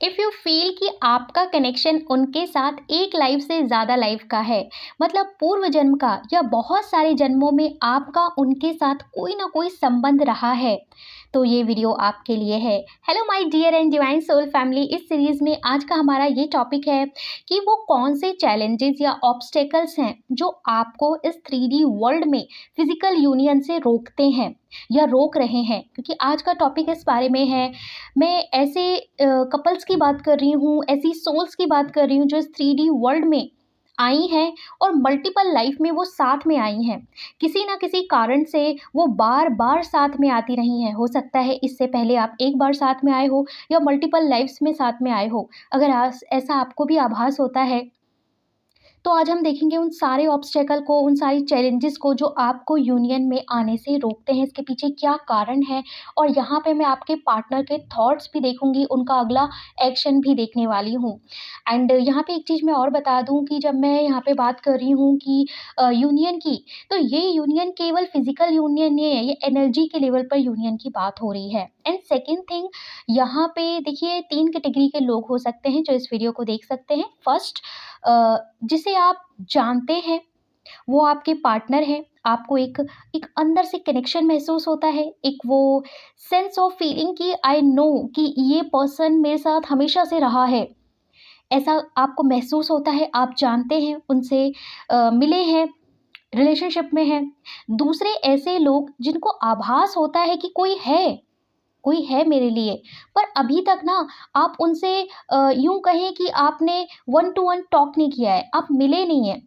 If you feel कि आपका connection उनके साथ एक लाइफ से ज़्यादा लाइफ का है, मतलब पूर्व जन्म का या बहुत सारे जन्मों में आपका उनके साथ कोई ना कोई संबंध रहा है, तो ये वीडियो आपके लिए है। Hello my dear and divine soul family, इस सीरीज़ में आज का हमारा ये टॉपिक है कि वो कौन से चैलेंजेस या ऑब्स्टेकल्स हैं जो आपको इस 3D वर्ल्ड में फिजिकल यूनियन से रोकते हैं या रोक रहे हैं। क्योंकि आज का टॉपिक इस बारे में है। मैं ऐसे कपल्स की बात कर रही हूँ, ऐसी सोल्स की बात कर रही हूँ जो इस 3D वर्ल्ड में आई हैं और मल्टीपल लाइफ में वो साथ में आई हैं। किसी ना किसी कारण से वो बार बार साथ में आती रही हैं। हो सकता है इससे पहले आप एक बार साथ में आए हो या मल्टीपल लाइफ्स में साथ में आए हो। अगर ऐसा आपको भी आभास होता है तो आज हम देखेंगे उन सारे ऑब्स्टेकल को, उन सारी चैलेंजेस को जो आपको यूनियन में आने से रोकते हैं, इसके पीछे क्या कारण है। और यहाँ पे मैं आपके पार्टनर के थॉट्स भी देखूंगी, उनका अगला एक्शन भी देखने वाली हूँ। एंड यहाँ पे एक चीज़ मैं और बता दूँ कि जब मैं यहाँ पे बात कर रही हूँ कि यूनियन की, तो ये यूनियन केवल फिजिकल यूनियन नहीं है, ये एनर्जी के लेवल पर यूनियन की बात हो रही है। एंड सेकेंड थिंग, यहाँ पे देखिए 3 कैटेगरी के लोग हो सकते हैं जो इस वीडियो को देख सकते हैं। फर्स्ट, जिसे आप जानते हैं, वो आपके पार्टनर हैं। आपको एक एक अंदर से कनेक्शन महसूस होता है, एक वो सेंस ऑफ फीलिंग कि आई नो कि ये पर्सन मेरे साथ हमेशा से रहा है। ऐसा आपको महसूस होता है, आप जानते हैं, उनसे मिले हैं, रिलेशनशिप में हैं। दूसरे ऐसे लोग जिनको आभास होता है कि कोई है मेरे लिए, पर अभी तक ना आप उनसे यूँ कहें कि आपने वन टू वन टॉक नहीं किया है, आप मिले नहीं हैं।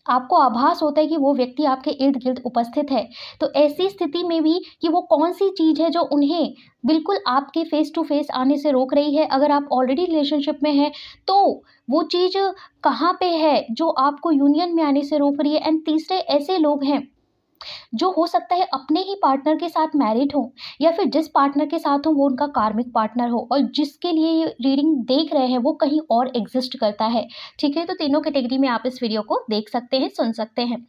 आपको आभास होता है कि वो व्यक्ति आपके इर्द-गिर्द उपस्थित है। तो ऐसी स्थिति में भी कि वो कौन-सी चीज़ है जो उन्हें बिल्कुल आपके फ़ेस टू फ़ेस आने से रोक रही है। अगर आप ऑलरेडी रिलेशनशिप में हैं, तो वो चीज़ कहाँ पे है जो आपको यूनियन में आने से रोक रही है। एंड तीसरे ऐसे लोग हैं जो हो सकता है अपने ही पार्टनर के साथ मैरिड हो या फिर जिस पार्टनर के साथ हो वो उनका कार्मिक पार्टनर हो और जिसके लिए ये रीडिंग देख रहे हैं वो कहीं और एग्जिस्ट करता है। ठीक है, तो तीनों कैटेगरी में आप इस वीडियो को देख सकते हैं, सुन सकते हैं।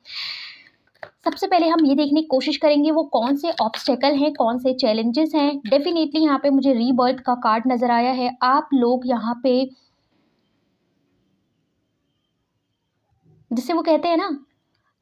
सबसे पहले हम ये देखने की कोशिश करेंगे वो कौन से ऑब्स्टेकल हैं, कौन से चैलेंजेस हैं। डेफिनेटली यहाँ पे मुझे रीबर्थ का कार्ड नज़र आया है। आप लोग यहाँ पे, जिसे वो कहते हैं ना,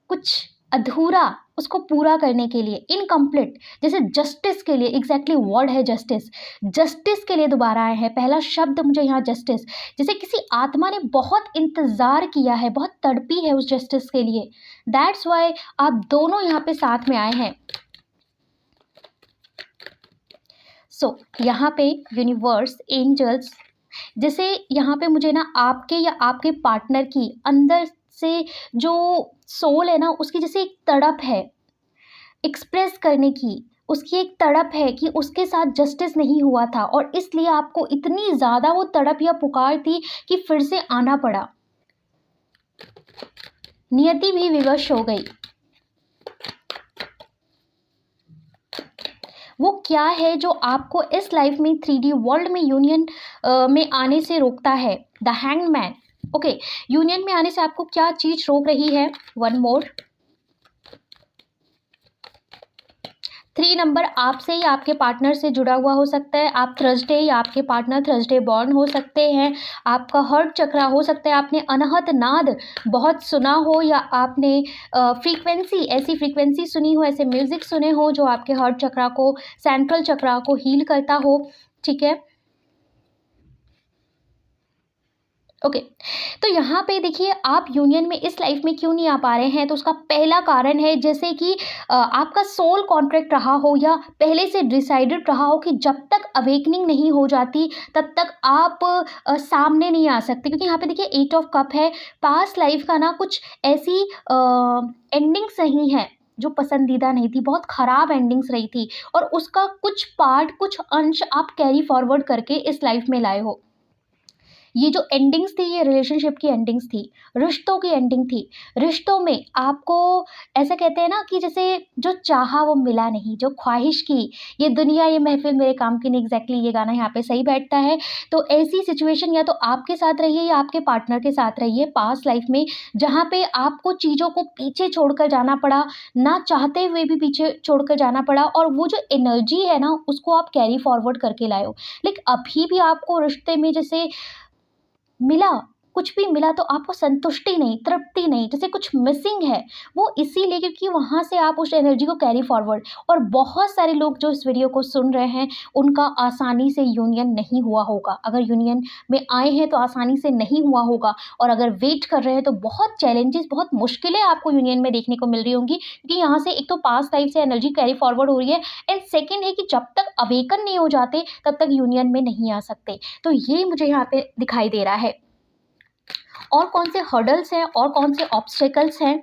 कुछ अधूरा, उसको पूरा करने के लिए, इनकम्प्लीट, जैसे जस्टिस के लिए, एग्जैक्टली वर्ड है जस्टिस। जस्टिस के लिए दोबारा आए हैं। पहला शब्द मुझे यहाँ जस्टिस, जैसे किसी आत्मा ने बहुत इंतज़ार किया है, बहुत तड़पी है उस जस्टिस के लिए। दैट्स वाई आप दोनों यहाँ पे साथ में आए हैं। सो यहाँ पे यूनिवर्स, एंजल्स, जैसे यहाँ पे मुझे ना आपके या आपके पार्टनर की अंदर से जो सोल है ना, उसकी जैसे एक तड़प है एक्सप्रेस करने की, उसकी एक तड़प है कि उसके साथ जस्टिस नहीं हुआ था और इसलिए आपको इतनी ज़्यादा वो तड़प या पुकार थी कि फिर से आना पड़ा। नियति भी विवश हो गई। वो क्या है जो आपको इस लाइफ में 3D वर्ल्ड में यूनियन में आने से रोकता है? The hanged man. Okay, union में आने से आपको क्या चीज़ रोक रही है? One more. 3 नंबर आपसे या आपके पार्टनर से जुड़ा हुआ हो सकता है। आप थर्सडे या आपके पार्टनर थर्सडे बॉर्न हो सकते हैं। आपका हर्ट चक्रा हो सकता है, आपने अनहद नाद बहुत सुना हो या आपने फ्रीक्वेंसी, ऐसी फ्रीक्वेंसी सुनी हो, ऐसे म्यूज़िक सुने हो जो आपके हर्ट चक्रा को, सेंट्रल चक्रा को हील करता हो। ठीक है, ओके। तो यहाँ पे देखिए, आप यूनियन में इस लाइफ में क्यों नहीं आ पा रहे हैं, तो उसका पहला कारण है जैसे कि आपका सोल कॉन्ट्रैक्ट रहा हो या पहले से डिसाइडेड रहा हो कि जब तक अवेकनिंग नहीं हो जाती तब तक आप सामने नहीं आ सकते। क्योंकि यहाँ पे देखिए 8 ऑफ कप है। पास्ट लाइफ का ना कुछ ऐसी एंडिंग्स नहीं है जो पसंदीदा नहीं थी, बहुत ख़राब एंडिंग्स रही थी और उसका कुछ पार्ट, कुछ अंश आप कैरी फॉरवर्ड करके इस लाइफ में लाए हो। ये जो एंडिंग्स थी ये रिलेशनशिप की एंडिंग्स थी, रिश्तों की एंडिंग थी। रिश्तों में आपको ऐसा कहते हैं ना कि जैसे जो चाहा वो मिला नहीं, जो ख्वाहिश की ये दुनिया ये महफ़िल मेरे काम की नहीं, एग्ज़ैक्टली ये गाना यहाँ पे सही बैठता है। तो ऐसी सिचुएशन या तो आपके साथ रही है या आपके पार्टनर के साथ रही है पास्ट लाइफ़ में, जहाँ पे आपको चीज़ों को पीछे छोड़कर जाना पड़ा, ना चाहते हुए भी पीछे छोड़कर जाना पड़ा और वो जो एनर्जी है ना उसको आप कैरी फॉरवर्ड करके लाए हो। लेकिन अभी भी आपको रिश्ते में जैसे मिला, कुछ भी मिला तो आपको संतुष्टि नहीं, तृप्ति नहीं, जैसे कुछ मिसिंग है, वो इसीलिए क्योंकि वहाँ से आप उस एनर्जी को कैरी फॉरवर्ड। और बहुत सारे लोग जो इस वीडियो को सुन रहे हैं, उनका आसानी से यूनियन नहीं हुआ होगा। अगर यूनियन में आए हैं तो आसानी से नहीं हुआ होगा, और अगर वेट कर रहे हैं तो बहुत चैलेंजेस, बहुत मुश्किलें आपको यूनियन में देखने को मिल रही होंगी, क्योंकि यहाँ से एक तो पास्ट लाइफ से एनर्जी कैरी फॉरवर्ड हो रही है, एंड सेकेंड है कि जब तक अवेकन नहीं हो जाते तब तक यूनियन में नहीं आ सकते। तो ये मुझे यहाँ पे दिखाई दे रहा है। और कौन से हर्डल्स हैं और कौन से ऑब्स्टेकल्स हैं,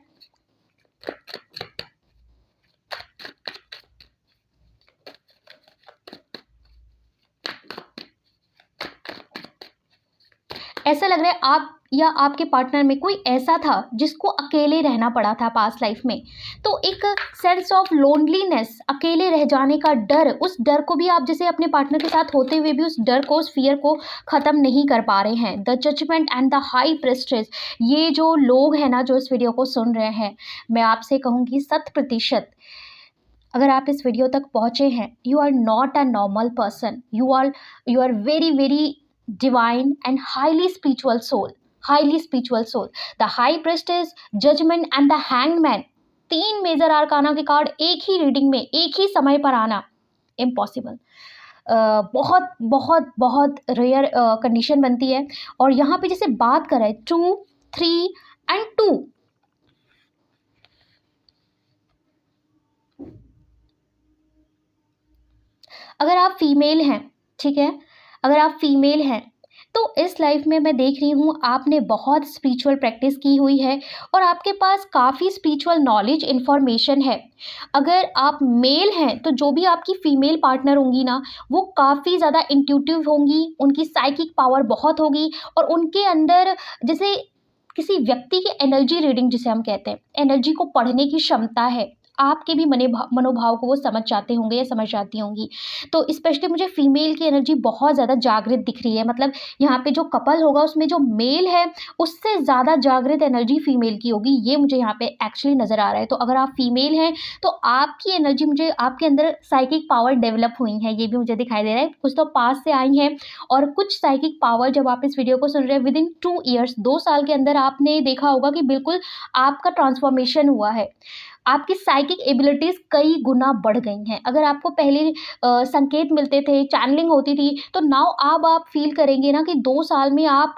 ऐसा लग रहा है आप या आपके पार्टनर में कोई ऐसा था जिसको अकेले रहना पड़ा था पास्ट लाइफ में, तो एक सेंस ऑफ लोनलीनेस, अकेले रह जाने का डर, उस डर को भी आप जैसे अपने पार्टनर के साथ होते हुए भी उस डर को, उस फियर को ख़त्म नहीं कर पा रहे हैं। The judgement and the high prestige, ये जो लोग हैं ना जो इस वीडियो को सुन रहे हैं, मैं आपसे कहूँगी 100% अगर आप इस वीडियो तक पहुँचे हैं, you are not a normal person, you are very very divine and highly spiritual soul, highly spiritual soul. The high priestess, judgment and the hanged man, 3 major arcana के कार्ड एक ही रीडिंग में एक ही समय पर आना इम्पॉसिबल, बहुत बहुत बहुत रेयर कंडीशन बनती है। और यहाँ पे जैसे बात करें 2, 3 एंड 2, अगर आप फीमेल हैं, ठीक है, अगर आप फीमेल हैं तो इस लाइफ में मैं देख रही हूँ आपने बहुत स्पिरिचुअल प्रैक्टिस की हुई है और आपके पास काफ़ी स्पिरिचुअल नॉलेज इन्फॉर्मेशन है। अगर आप मेल हैं तो जो भी आपकी फीमेल पार्टनर होंगी ना, वो काफ़ी ज़्यादा इंट्यूटिव होंगी, उनकी साइकिक पावर बहुत होगी और उनके अंदर जैसे किसी व्यक्ति की एनर्जी रीडिंग जिसे हम कहते हैं, एनर्जी को पढ़ने की क्षमता है। आपके भी मनोभाव को वो समझ जाते होंगे या समझ जाती होंगी। तो स्पेशली मुझे फीमेल की एनर्जी बहुत ज़्यादा जागृत दिख रही है, मतलब यहाँ पे जो कपल होगा उसमें जो मेल है उससे ज़्यादा जागृत एनर्जी फीमेल की होगी, ये मुझे यहाँ पे एक्चुअली नज़र आ रहा है। तो अगर आप फीमेल हैं तो आपकी एनर्जी, मुझे आपके अंदर साइकिक पावर डेवलप हुई है, ये भी मुझे दिखाई दे रहा है। कुछ तो पास से आई हैं और कुछ साइकिक पावर जब आप इस वीडियो को सुन रहे हैं विदिन 2 ईयर्स, 2 साल के अंदर आपने देखा होगा कि बिल्कुल आपका ट्रांसफॉर्मेशन हुआ है। आपकी साइकिक एबिलिटीज़ कई गुना बढ़ गई हैं। अगर आपको पहले संकेत मिलते थे, चैनलिंग होती थी, तो नाउ अब आप फ़ील करेंगे ना कि 2 साल में आप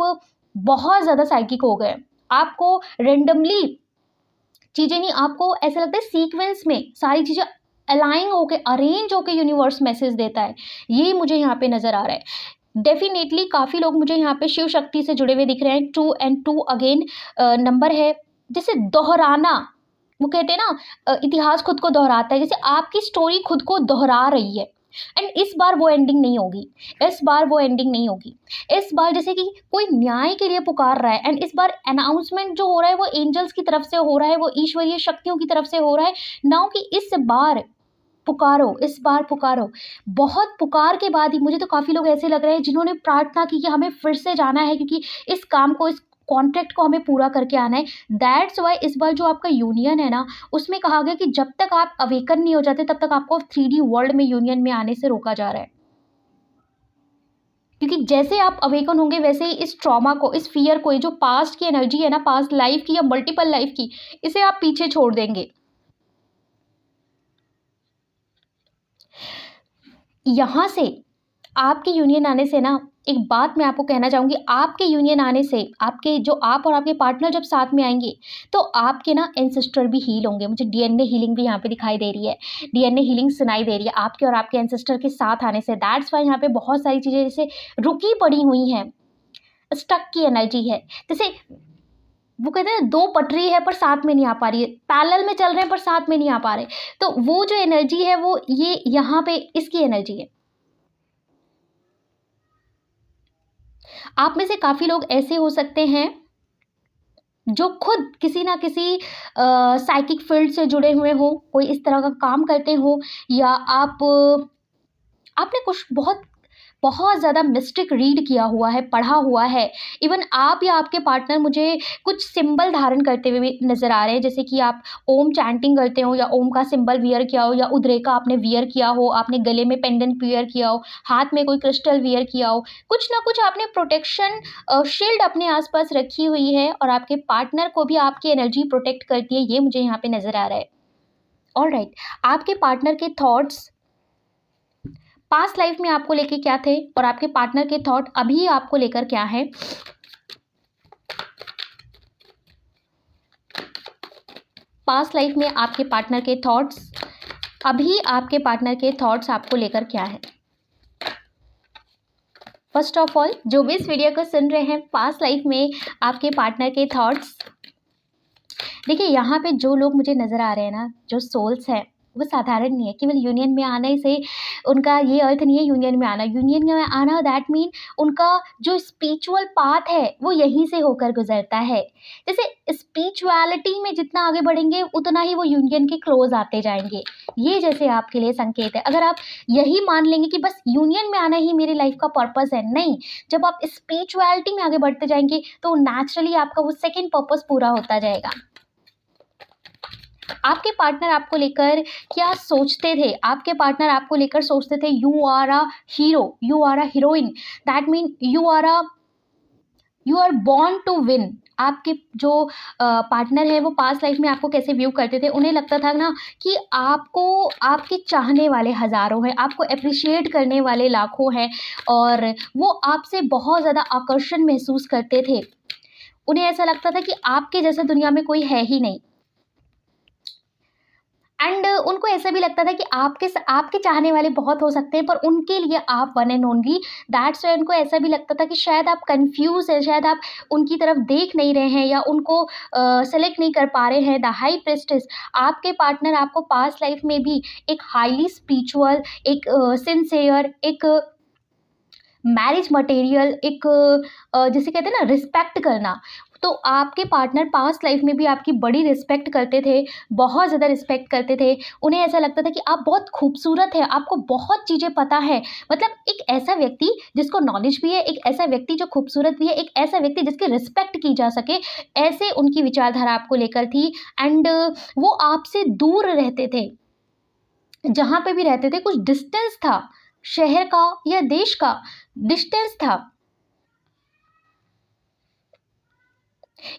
बहुत ज़्यादा साइकिक हो गए। आपको रैंडमली चीज़ें नहीं, आपको ऐसा लगता है सीक्वेंस में सारी चीज़ें अलाइन होके, अरेंज होके यूनिवर्स मैसेज देता है। ये मुझे यहाँ पे नज़र आ रहा है। डेफ़िनेटली काफ़ी लोग मुझे यहाँ पे शिव शक्ति से जुड़े हुए दिख रहे हैं। 2 एंड 2 अगेन नंबर है, जैसे दोहराना, वो कहते हैं ना इतिहास खुद को दोहराता है, जैसे आपकी स्टोरी खुद को दोहरा रही है। एंड इस बार वो एंडिंग नहीं होगी, इस बार वो एंडिंग नहीं होगी। इस बार जैसे कि कोई न्याय के लिए पुकार रहा है, एंड इस बार अनाउंसमेंट जो हो रहा है वो एंजल्स की तरफ से हो रहा है, वो ईश्वरीय शक्तियों की तरफ से हो रहा है। नाउ कि इस बार पुकारो, इस बार पुकारो। बहुत पुकार के बाद ही, मुझे तो काफ़ी लोग ऐसे लग रहे हैं जिन्होंने प्रार्थना की कि हमें फिर से जाना है, क्योंकि इस काम को, इस कॉन्ट्रैक्ट को हमें पूरा करके आना है। दैट्स वाई इस बार जो आपका यूनियन है ना, उसमें कहा गया कि जब तक आप अवेकन नहीं हो जाते तब तक आपको 3D वर्ल्ड में यूनियन में आने से रोका जा रहा है। क्योंकि जैसे आप अवेकन होंगे वैसे ही इस ट्रॉमा को, इस फियर को, ये जो पास्ट की एनर्जी है ना, पास्ट लाइफ की या मल्टीपल लाइफ की, इसे आप पीछे छोड़ देंगे। यहाँ से आपके यूनियन आने से ना, एक बात मैं आपको कहना चाहूँगी, आपके यूनियन आने से, आपके जो आप और आपके पार्टनर जब साथ में आएंगे तो आपके ना एंसेस्टर भी हील होंगे। मुझे डीएनए हीलिंग भी यहाँ पे दिखाई दे रही है, डीएनए हीलिंग सुनाई दे रही है आपके और आपके एंसेस्टर के साथ आने से। दैट्स वाई यहाँ पे बहुत सारी चीज़ें जैसे रुकी पड़ी हुई हैं, स्टक की एनर्जी है। जैसे वो कहते हैं 2 पटरी है पर साथ में नहीं आ पा रही है, पैरेलल में चल रहे हैं पर साथ में नहीं आ पा रहे, तो वो जो एनर्जी है वो ये यहाँ पे इसकी एनर्जी है। आप में से काफ़ी लोग ऐसे हो सकते हैं जो खुद किसी ना किसी साइकिक फील्ड से जुड़े हुए हों, कोई इस तरह का काम करते हों, या आपने कुछ बहुत बहुत ज़्यादा मिस्टिक रीड किया हुआ है, पढ़ा हुआ है। इवन आप या आपके पार्टनर मुझे कुछ सिंबल धारण करते हुए भी नज़र आ रहे हैं, जैसे कि आप ओम चैंटिंग करते हो, या ओम का सिंबल वियर किया हो, या उद्रेका आपने वियर किया हो, आपने गले में पेंडेंट वियर किया हो, हाथ में कोई क्रिस्टल वियर किया हो। कुछ ना कुछ आपने प्रोटेक्शन शील्ड अपने आस-पास रखी हुई है, और आपके पार्टनर को भी आपकी एनर्जी प्रोटेक्ट करती है, ये मुझे यहाँ पे नज़र आ रहा है। ऑलराइट, आपके पार्टनर के थॉट्स पास्ट लाइफ में आपको लेके क्या थे, और आपके पार्टनर के थॉट अभी आपको लेकर क्या है। पास्ट लाइफ में आपके पार्टनर के थॉट्स, अभी आपके पार्टनर के थॉट्स आपको लेकर क्या है। फर्स्ट ऑफ ऑल, जो भी इस वीडियो को सुन रहे हैं, पास्ट लाइफ में आपके पार्टनर के थॉट्स, देखिए यहाँ पे जो लोग मुझे नज़र आ रहे हैं ना, जो सोल्स हैं, वो साधारण नहीं है। केवल यूनियन में आने से उनका ये अर्थ नहीं है यूनियन में आना। यूनियन में आना दैट मीन उनका जो स्पिरिचुअल पाथ है वो यहीं से होकर गुजरता है। जैसे स्पिरिचुअलिटी में जितना आगे बढ़ेंगे उतना ही वो यूनियन के क्लोज आते जाएंगे। ये जैसे आपके लिए संकेत है। अगर आप यही मान लेंगे कि बस यूनियन में आना ही मेरी लाइफ का पर्पस है, नहीं, जब आप स्पिरिचुअलिटी में आगे बढ़ते जाएंगे तो नेचुरली आपका वो सेकेंड पर्पस पूरा होता जाएगा। आपके पार्टनर आपको लेकर क्या सोचते थे? आपके पार्टनर आपको लेकर सोचते थे you are a hero, you are a heroine, that mean you are born to win. आपके जो पार्टनर है वो पास्ट लाइफ में आपको कैसे व्यू करते थे? उन्हें लगता था ना कि आपको आपके चाहने वाले हज़ारों हैं, आपको एप्रिशिएट करने वाले लाखों हैं, और वो आपसे बहुत ज़्यादा आकर्षण महसूस करते थे। उन्हें ऐसा लगता था कि आपके जैसा दुनिया में कोई है ही नहीं। एंड उनको ऐसा भी लगता था कि आपके चाहने वाले बहुत हो सकते हैं, पर उनके लिए आप one and only. That's why उनको ऐसा भी लगता था कि शायद आप कंफ्यूज हैं, शायद आप उनकी तरफ देख नहीं रहे हैं, या उनको सेलेक्ट नहीं कर पा रहे हैं। द हाई प्रिस्टेस, आपके पार्टनर आपको पास्ट लाइफ में भी एक हाईली स्पिरिचुअल, एक सिंसियर, एक मैरिज मटेरियल, एक जिसे कहते हैं ना रिस्पेक्ट करना, तो आपके पार्टनर पास्ट लाइफ में भी आपकी बड़ी रिस्पेक्ट करते थे, बहुत ज़्यादा रिस्पेक्ट करते थे। उन्हें ऐसा लगता था कि आप बहुत खूबसूरत हैं, आपको बहुत चीज़ें पता है। मतलब एक ऐसा व्यक्ति जिसको नॉलेज भी है, एक ऐसा व्यक्ति जो खूबसूरत भी है, एक ऐसा व्यक्ति जिसकी रिस्पेक्ट की जा सके, ऐसे उनकी विचारधारा आपको लेकर थी। एंड वो आपसे दूर रहते थे, जहाँ पे भी रहते थे कुछ डिस्टेंस था, शहर का या देश का डिस्टेंस था।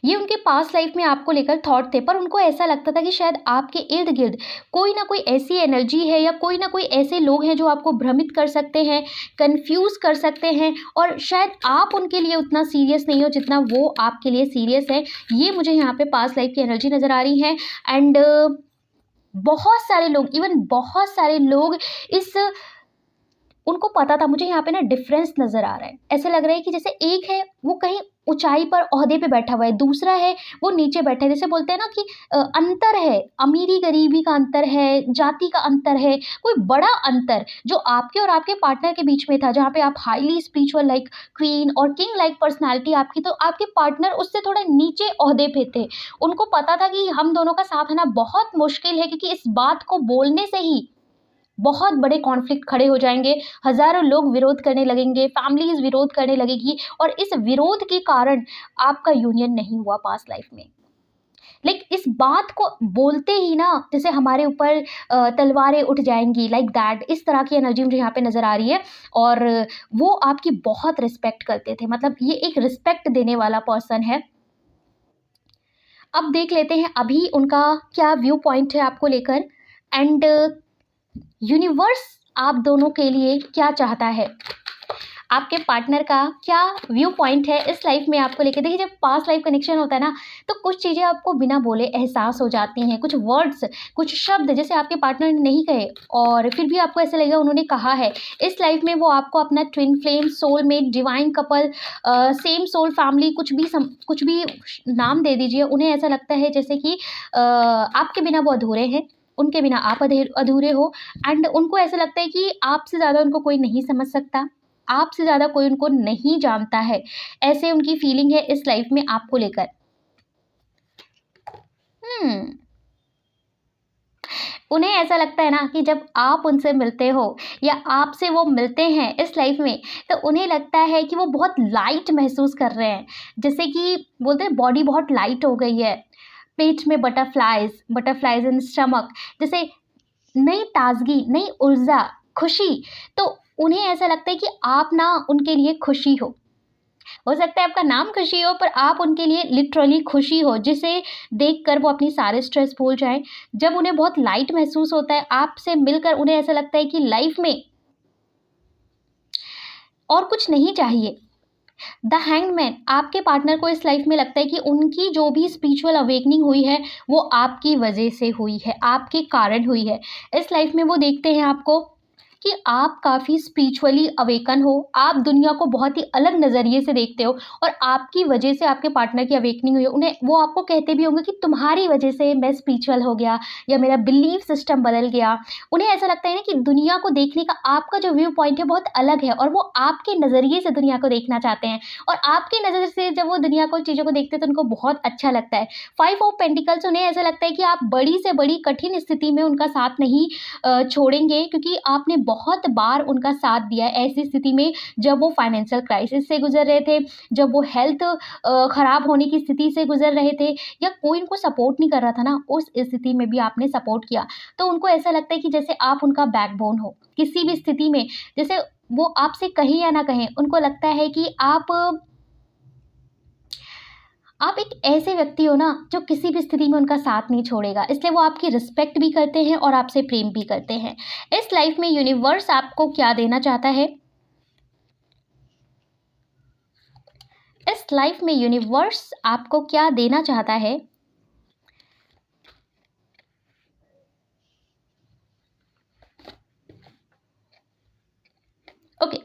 ये उनके पास्ट लाइफ में आपको लेकर थॉट थे, पर उनको ऐसा लगता था कि शायद आपके इर्द गिर्द कोई ना कोई ऐसी एनर्जी है, या कोई ना कोई ऐसे लोग हैं जो आपको भ्रमित कर सकते हैं, कंफ्यूज कर सकते हैं, और शायद आप उनके लिए उतना सीरियस नहीं हो जितना वो आपके लिए सीरियस है। ये मुझे यहाँ पे पास्ट लाइफ की एनर्जी नज़र आ रही है। एंड बहुत सारे लोग, इवन बहुत सारे लोग इस उनको पता था। मुझे यहाँ पे ना डिफरेंस नज़र आ रहा है। ऐसे लग रहा है कि जैसे एक है वो कहीं ऊंचाई पर ओहदे पे बैठा हुआ है, दूसरा है वो नीचे बैठा है। जैसे बोलते हैं ना कि अंतर है, अमीरी गरीबी का अंतर है, जाति का अंतर है, कोई बड़ा अंतर जो आपके और आपके पार्टनर के बीच में था, जहाँ पे आप हाईली स्पिरिचुअल लाइक क्वीन और किंग लाइक पर्सनालिटी आपकी, तो आपके पार्टनर उससे थोड़ा नीचे ओहदे पे थे। उनको पता था कि हम दोनों का साथ आना बहुत मुश्किल है, क्योंकि इस बात को बोलने से ही बहुत बड़े कॉन्फ्लिक्ट खड़े हो जाएंगे, हज़ारों लोग विरोध करने लगेंगे, फैमिलीज विरोध करने लगेगी, और इस विरोध के कारण आपका यूनियन नहीं हुआ पास्ट लाइफ में। लाइक इस बात को बोलते ही ना जैसे हमारे ऊपर तलवारें उठ जाएंगी, लाइक दैट, इस तरह की एनर्जी मुझे यहाँ पे नज़र आ रही है। और वो आपकी बहुत रिस्पेक्ट करते थे, मतलब ये एक रिस्पेक्ट देने वाला पर्सन है। अब देख लेते हैं अभी उनका क्या व्यू पॉइंट है आपको लेकर, एंड यूनिवर्स आप दोनों के लिए क्या चाहता है, आपके पार्टनर का क्या व्यू पॉइंट है इस लाइफ में आपको लेकर। देखिए, जब पास्ट लाइफ कनेक्शन होता है ना, तो कुछ चीज़ें आपको बिना बोले एहसास हो जाती हैं, कुछ वर्ड्स, कुछ शब्द जैसे आपके पार्टनर ने नहीं कहे और फिर भी आपको ऐसा लगेगा उन्होंने कहा है। इस लाइफ में वो आपको अपना twin flame, soulmate, divine couple, same soul family, कुछ भी नाम दे दीजिए, उन्हें ऐसा लगता है जैसे कि आपके बिना वो अधूरे हैं, उनके बिना आप अधूरे हो। एंड उनको ऐसा लगता है कि आपसे ज़्यादा उनको कोई नहीं समझ सकता, आपसे ज़्यादा कोई उनको नहीं जानता है, ऐसे उनकी फीलिंग है इस लाइफ में आपको लेकर। हुँ। उन्हें ऐसा लगता है ना कि जब आप उनसे मिलते हो या आपसे वो मिलते हैं इस लाइफ में, तो उन्हें लगता है कि वो बहुत लाइट महसूस कर रहे हैं। जैसे कि बोलते हैं बॉडी बहुत लाइट हो गई है, पेट में बटरफ्लाइज़ बटरफ्लाइज़ इन स्टमक, जैसे नई ताज़गी, नई ऊर्जा, खुशी। तो उन्हें ऐसा लगता है कि आप ना उनके लिए खुशी हो सकता है आपका नाम खुशी हो, पर आप उनके लिए लिटरली खुशी हो, जिसे देखकर वो अपनी सारे स्ट्रेस भूल जाएँ। जब उन्हें बहुत लाइट महसूस होता है, आपसे मिलकर उन्हें ऐसा लगता है कि लाइफ़ में और कुछ नहीं चाहिए। द हैंगमैन, आपके पार्टनर को इस लाइफ़ में लगता है कि उनकी जो भी स्पिरिचुअल अवेकनिंग हुई है, वो आपकी वजह से हुई है, आपके कारण हुई है। इस लाइफ़ में वो देखते हैं आपको कि आप काफ़ी स्पिरिचुअली अवेकन हो, आप दुनिया को बहुत ही अलग नज़रिए से देखते हो और आपकी वजह से आपके पार्टनर की अवेकनिंग हुई है। उन्हें वो आपको कहते भी होंगे कि तुम्हारी वजह से मैं स्पिरिचुअल हो गया या मेरा बिलीफ सिस्टम बदल गया। उन्हें ऐसा लगता है ना कि दुनिया को देखने का आपका जो व्यू पॉइंट है बहुत अलग है और वो आपके नज़रिए से दुनिया को देखना चाहते हैं और आपकी नज़र से जब वो दुनिया को चीज़ों को देखते हैं तो उनको बहुत अच्छा लगता है। 5 ऑफ पेंटिकल्स, उन्हें ऐसा लगता है कि आप बड़ी से बड़ी कठिन स्थिति में उनका साथ नहीं छोड़ेंगे, क्योंकि आपने बहुत बार उनका साथ दिया है ऐसी स्थिति में जब वो फाइनेंशियल क्राइसिस से गुज़र रहे थे, जब वो हेल्थ ख़राब होने की स्थिति से गुज़र रहे थे या कोई उनको सपोर्ट नहीं कर रहा था ना, उस स्थिति में भी आपने सपोर्ट किया। तो उनको ऐसा लगता है कि जैसे आप उनका बैकबोन हो, किसी भी स्थिति में, जैसे वो आपसे कहें या ना कहें, उनको लगता है कि आप एक ऐसे व्यक्ति हो ना जो किसी भी स्थिति में उनका साथ नहीं छोड़ेगा, इसलिए वो आपकी रिस्पेक्ट भी करते हैं और आपसे प्रेम भी करते हैं। इस लाइफ में यूनिवर्स आपको क्या देना चाहता है? इस लाइफ में यूनिवर्स आपको क्या देना चाहता है? ओके,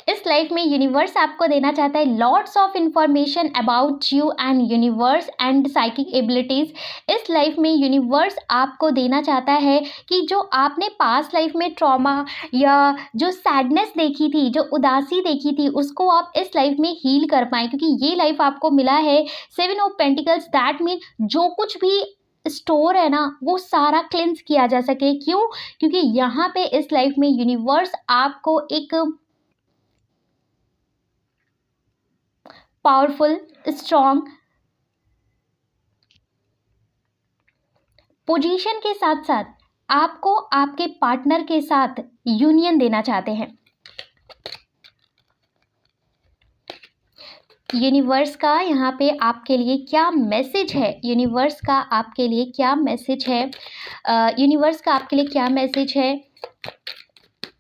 इस लाइफ में यूनिवर्स आपको देना चाहता है lots of information about you and universe and psychic abilities. इस लाइफ में यूनिवर्स आपको देना चाहता है कि जो आपने पास्ट लाइफ में ट्रॉमा या जो सैडनेस देखी थी, जो उदासी देखी थी, उसको आप इस लाइफ में हील कर पाएँ, क्योंकि ये लाइफ आपको मिला है 7 ऑफ पेंटिकल्स। दैट मीन जो कुछ भी स्टोर है ना, वो सारा क्लिन्स किया जा सके। क्यों? क्योंकि यहाँ पे इस लाइफ में यूनिवर्स आपको एक पावरफुल, स्ट्रॉन्ग पोजीशन के साथ-साथ आपको आपके पार्टनर के साथ यूनियन देना चाहते हैं। यूनिवर्स का यहाँ पे आपके लिए क्या मैसेज है? यूनिवर्स का आपके लिए क्या मैसेज है? यूनिवर्स का आपके लिए क्या मैसेज है?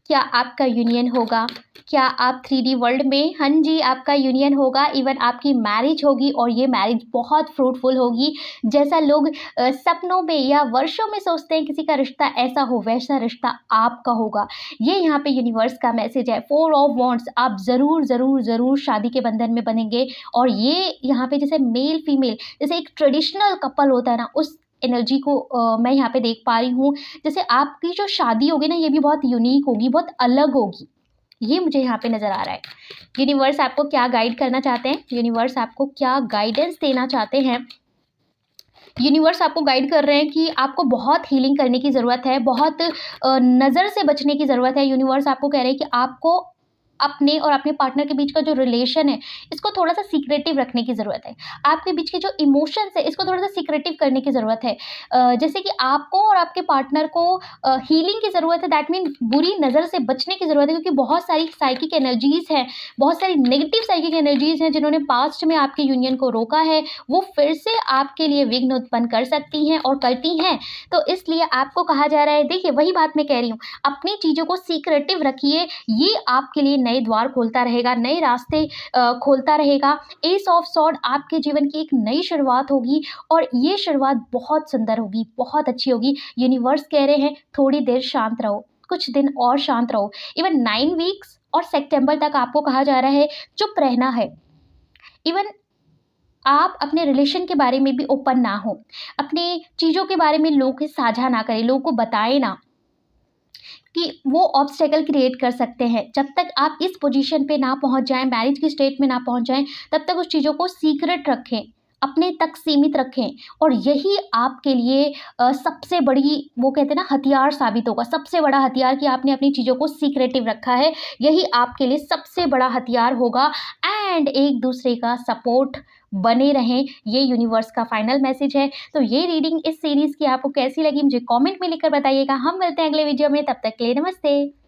क्या आपका यूनियन होगा? क्या आप 3D वर्ल्ड में, हाँ जी, आपका यूनियन होगा, इवन आपकी मैरिज होगी और ये मैरिज बहुत फ्रूटफुल होगी। जैसा लोग सपनों में या वर्षों में सोचते हैं किसी का रिश्ता ऐसा हो, वैसा रिश्ता आपका होगा। ये यहाँ पे यूनिवर्स का मैसेज है। 4 ऑफ वॉन्ड्स, आप ज़रूर ज़रूर ज़रूर शादी के बंधन में बनेंगे और ये यहाँ पे जैसे मेल फीमेल, जैसे एक ट्रेडिशनल कपल होता है ना, उस एनर्जी को मैं यहाँ पे देख पा रही हूँ। जैसे आपकी जो शादी होगी ना, ये भी बहुत यूनिक होगी, बहुत अलग होगी। ये मुझे यहाँ पे नज़र आ रहा है। यूनिवर्स आपको क्या गाइड करना चाहते हैं? यूनिवर्स आपको क्या गाइडेंस देना चाहते हैं? यूनिवर्स आपको गाइड कर रहे हैं कि आपको बहुत हीलिंग करने की ज़रूरत है, बहुत नज़र से बचने की ज़रूरत है। यूनिवर्स आपको कह रहे हैं कि आपको अपने और अपने पार्टनर के बीच का जो रिलेशन है, इसको थोड़ा-सा सीक्रेटिव रखने की ज़रूरत है। आपके बीच के जो इमोशंस है, इसको थोड़ा-सा सीक्रेटिव करने की ज़रूरत है। जैसे कि आपको और आपके पार्टनर को हीलिंग की ज़रूरत है। दैट मीन बुरी नज़र से बचने की ज़रूरत है, क्योंकि बहुत सारी साइकिक एनर्जीज़ हैं, बहुत सारी नेगेटिव साइकिक एनर्जीज़ हैं, जिन्होंने पास्ट में आपके यूनियन को रोका है, वो फिर से आपके लिए विघ्न उत्पन्न कर सकती हैं और करती हैं। तो इसलिए आपको कहा जा रहा है, देखिए वही बात मैं कह रही हूँ, अपनी चीज़ों को सीक्रेटिव रखिए, ये आपके लिए नए द्वार खोलता रहेगा, नए रास्ते खोलता रहेगा। एस ऑफ सॉर्ड आपके जीवन की एक नई शुरुआत होगी और ये शुरुआत बहुत सुंदर होगी, बहुत अच्छी होगी। यूनिवर्स कह रहे हैं थोड़ी देर शांत रहो, कुछ दिन और शांत रहो। इवन 9 वीक्स और सितंबर तक आपको कहा जा रहा है चुप रहना है। इवन आप अपने रिलेशन के बारे में भी ओपन ना हो, अपने चीज़ों के बारे में लोगों के साझा ना करें, लोगों को बताएं ना। कि वो ऑब्स्टेकल क्रिएट कर सकते हैं। जब तक आप इस पोजीशन पे ना पहुंच जाएं, मैरिज की स्टेट में ना पहुंच जाएं, तब तक उस चीज़ों को सीक्रेट रखें, अपने तक सीमित रखें। और यही आपके लिए सबसे बड़ी, वो कहते हैं ना, हथियार साबित होगा। सबसे बड़ा हथियार कि आपने अपनी चीज़ों को सीक्रेटिव रखा है, यही आपके लिए सबसे बड़ा हथियार होगा। एंड एक दूसरे का सपोर्ट बने रहें, ये यूनिवर्स का फाइनल मैसेज है। तो ये रीडिंग इस सीरीज़ की आपको कैसी लगी मुझे कमेंट में लिखकर बताइएगा। हम मिलते हैं अगले वीडियो में, तब तक के लिए नमस्ते।